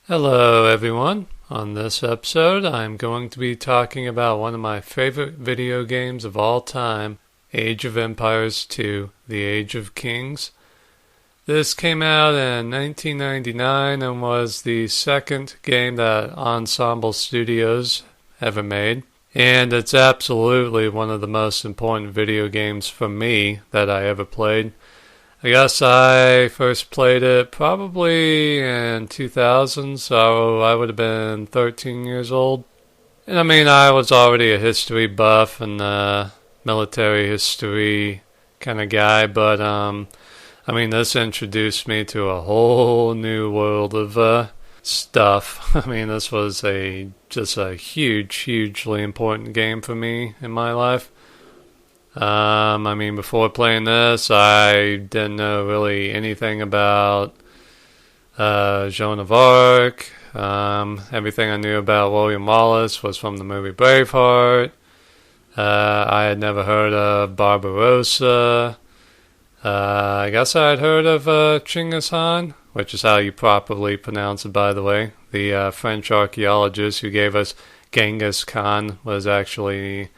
Hello, everyone. On this episode, I'm going to be talking about one of my favorite video games of all time, Age of Empires 2: The Age of Kings. This came out in 1999 and was the second game that Ensemble Studios ever made. And it's absolutely one of the most important video games for me that I ever played. I guess I first played it probably in 2000, so I would have been 13 years old. And I mean, I was already a history buff and military history kind of guy, but I mean, this introduced me to a whole new world of stuff. I mean, this was just a hugely important game for me in my life. I mean, before playing this, I didn't know really anything about Joan of Arc. Everything I knew about William Wallace was from the movie Braveheart. I had never heard of Barbarossa. I guess I had heard of Chinggis Khan, which is how you properly pronounce it, by the way. The French archaeologist who gave us Genghis Khan was actually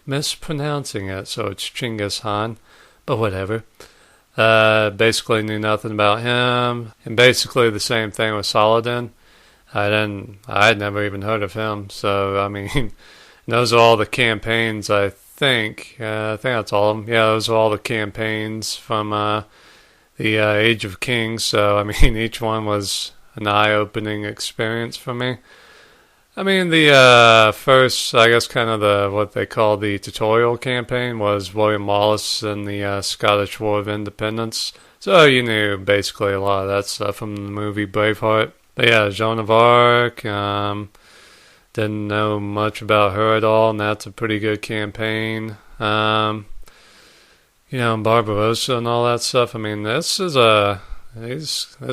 mispronouncing it, so it's Chinggis Khan, but whatever. Basically knew nothing about him, and basically the same thing with Saladin. I had never even heard of him, so I mean, those are all the campaigns, I think. I think that's all of them. Yeah, those are all the campaigns from the Age of Kings, so I mean, each one was an eye-opening experience for me. I mean, the first, I guess, kind of what they call the tutorial campaign was William Wallace and the Scottish War of Independence. So you knew basically a lot of that stuff from the movie Braveheart. But yeah, Joan of Arc, didn't know much about her at all, and that's a pretty good campaign. And Barbarossa and all that stuff. I mean, this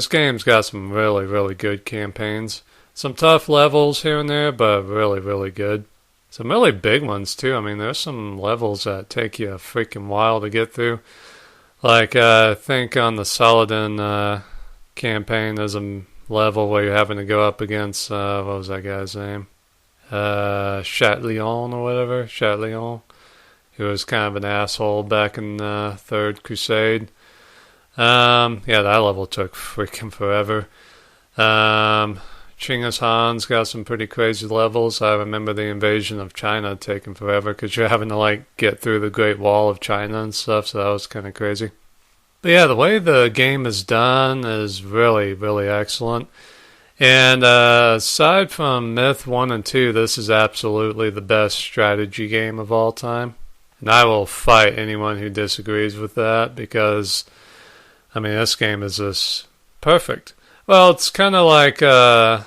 game's got some really good campaigns. Some tough levels here and there, but really good. Some really big ones, too. I mean, there's some levels that take you a freaking while to get through. Like, I think on the Saladin campaign, there's a level where you're having to go up against, what was that guy's name? Chatillon or whatever. Chatillon. He was kind of an asshole back in the Third Crusade. Yeah, that level took freaking forever. Chinggis Khan's got some pretty crazy levels. I remember the invasion of China taking forever because you're having to get through the Great Wall of China and stuff, so that was kind of crazy. But yeah, the way the game is done is really excellent. And aside from Myth 1 and 2, this is absolutely the best strategy game of all time. And I will fight anyone who disagrees with that because, I mean, this game is just perfect. Well, it's kind of like the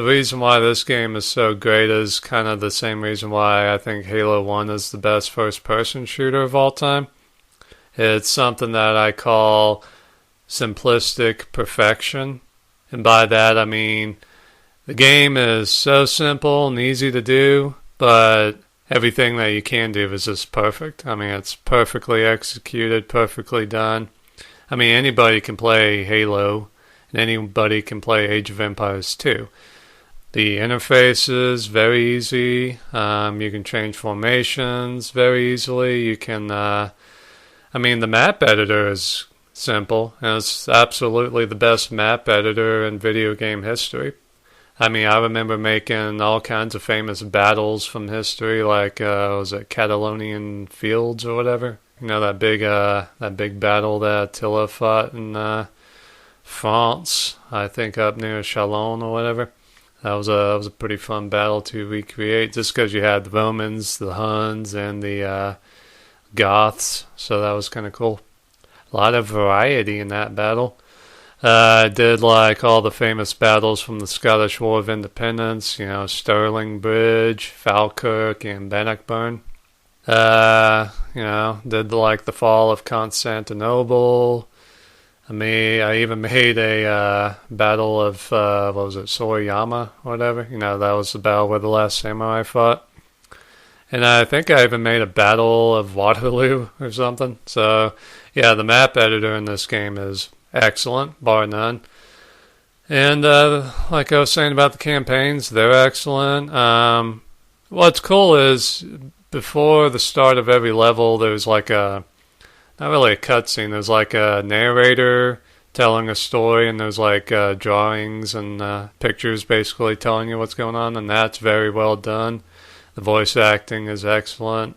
reason why this game is so great is kind of the same reason why I think Halo 1 is the best first-person shooter of all time. It's something that I call simplistic perfection. And by that, I mean the game is so simple and easy to do, but everything that you can do is just perfect. I mean, it's perfectly executed, perfectly done. I mean, anybody can play Halo. And anybody can play Age of Empires 2. The interface is very easy. You can change formations very easily. You can, the map editor is simple, and it's absolutely the best map editor in video game history. I mean, I remember making all kinds of famous battles from history, like, was it Catalonian Fields or whatever? You know, that big battle that Attila fought in, France, I think up near Chalon or whatever. That was a pretty fun battle to recreate, just because you had the Romans, the Huns, and the Goths, so that was kind of cool. A lot of variety in that battle. I did all the famous battles from the Scottish War of Independence, Stirling Bridge, Falkirk, and Bannockburn. Did the fall of Constantinople. I even made a battle of, Sorayama, whatever. That was the battle where the last samurai fought. And I think I even made a battle of Waterloo or something. So, yeah, the map editor in this game is excellent, bar none. And like I was saying about the campaigns, they're excellent. What's cool is before the start of every level, there's like not really a cutscene, there's like a narrator telling a story, and there's like drawings and pictures basically telling you what's going on, and that's very well done. The voice acting is excellent.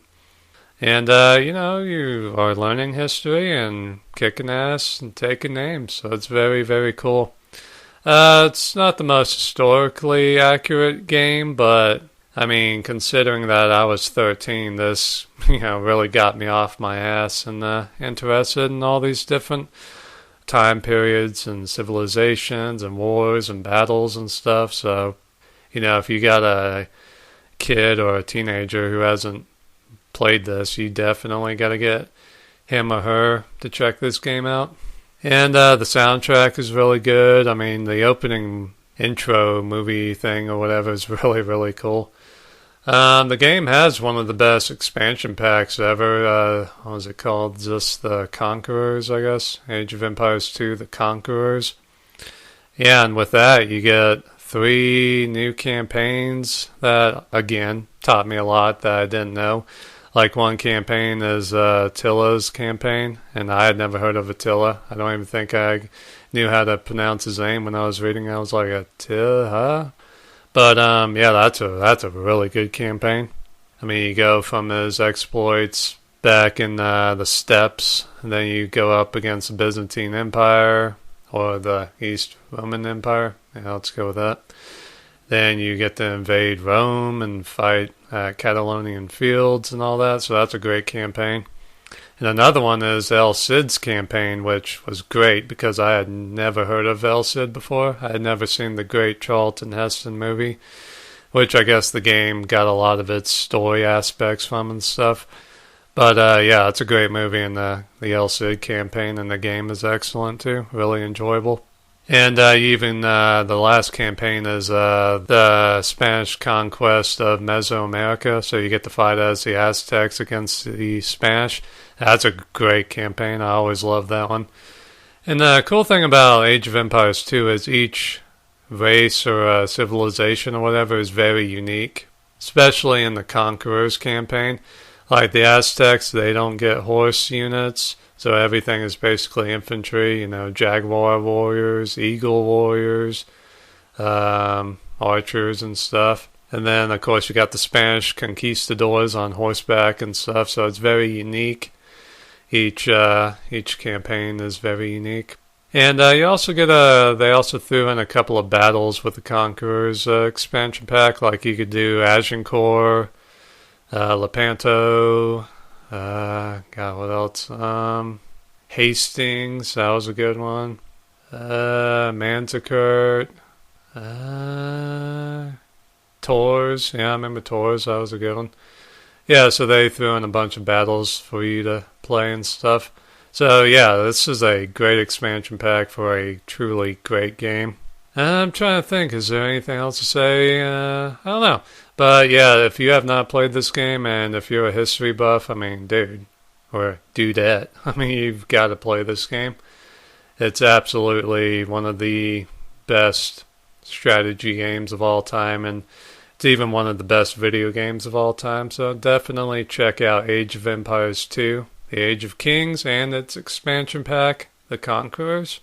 And, you are learning history and kicking ass and taking names, so it's very, very cool. It's not the most historically accurate game, but, I mean, considering that I was 13, this, really got me off my ass and interested in all these different time periods and civilizations and wars and battles and stuff. So, if you got a kid or a teenager who hasn't played this, you definitely got to get him or her to check this game out. And the soundtrack is really good. I mean, the opening intro movie thing or whatever is really, really cool. The game has one of the best expansion packs ever. What was it called? Just the Conquerors, I guess. Age of Empires 2, The Conquerors. Yeah, and with that, you get 3 new campaigns that, again, taught me a lot that I didn't know. Like one campaign is Attila's campaign, and I had never heard of Attila. I don't even think I knew how to pronounce his name when I was reading. I was like, Attila? But yeah, that's a really good campaign. I mean, you go from his exploits back in the steppes, and then you go up against the Byzantine Empire or the East Roman Empire. Yeah, let's go with that. Then you get to invade Rome and fight Catalonian fields and all that, so that's a great campaign. And another one is El Cid's campaign, which was great because I had never heard of El Cid before. I had never seen the great Charlton Heston movie, which I guess the game got a lot of its story aspects from and stuff. But yeah, it's a great movie, and the El Cid campaign in the game is excellent too, really enjoyable. And even the last campaign is the Spanish conquest of Mesoamerica, so you get to fight as the Aztecs against the Spanish. That's a great campaign. I always love that one. And the cool thing about Age of Empires 2 is each race or civilization or whatever is very unique, especially in the Conquerors campaign. Like the Aztecs, they don't get horse units. So everything is basically infantry, Jaguar warriors, Eagle warriors, archers and stuff. And then, of course, you got the Spanish conquistadors on horseback and stuff. So it's very unique. Each campaign is very unique. And you also get they also threw in a couple of battles with the Conquerors expansion pack. Like you could do Agincourt, Lepanto, God, what else? Hastings, that was a good one. Manzikert. Tours, yeah, I remember Tours, that was a good one. Yeah, so they threw in a bunch of battles for you to play and stuff. So yeah, this is a great expansion pack for a truly great game. I'm trying to think, is there anything else to say? I don't know. But yeah, if you have not played this game, and if you're a history buff, I mean, dude, or dudette, I mean, you've got to play this game. It's absolutely one of the best strategy games of all time, and it's even one of the best video games of all time. So definitely check out Age of Empires 2, The Age of Kings, and its expansion pack, The Conquerors.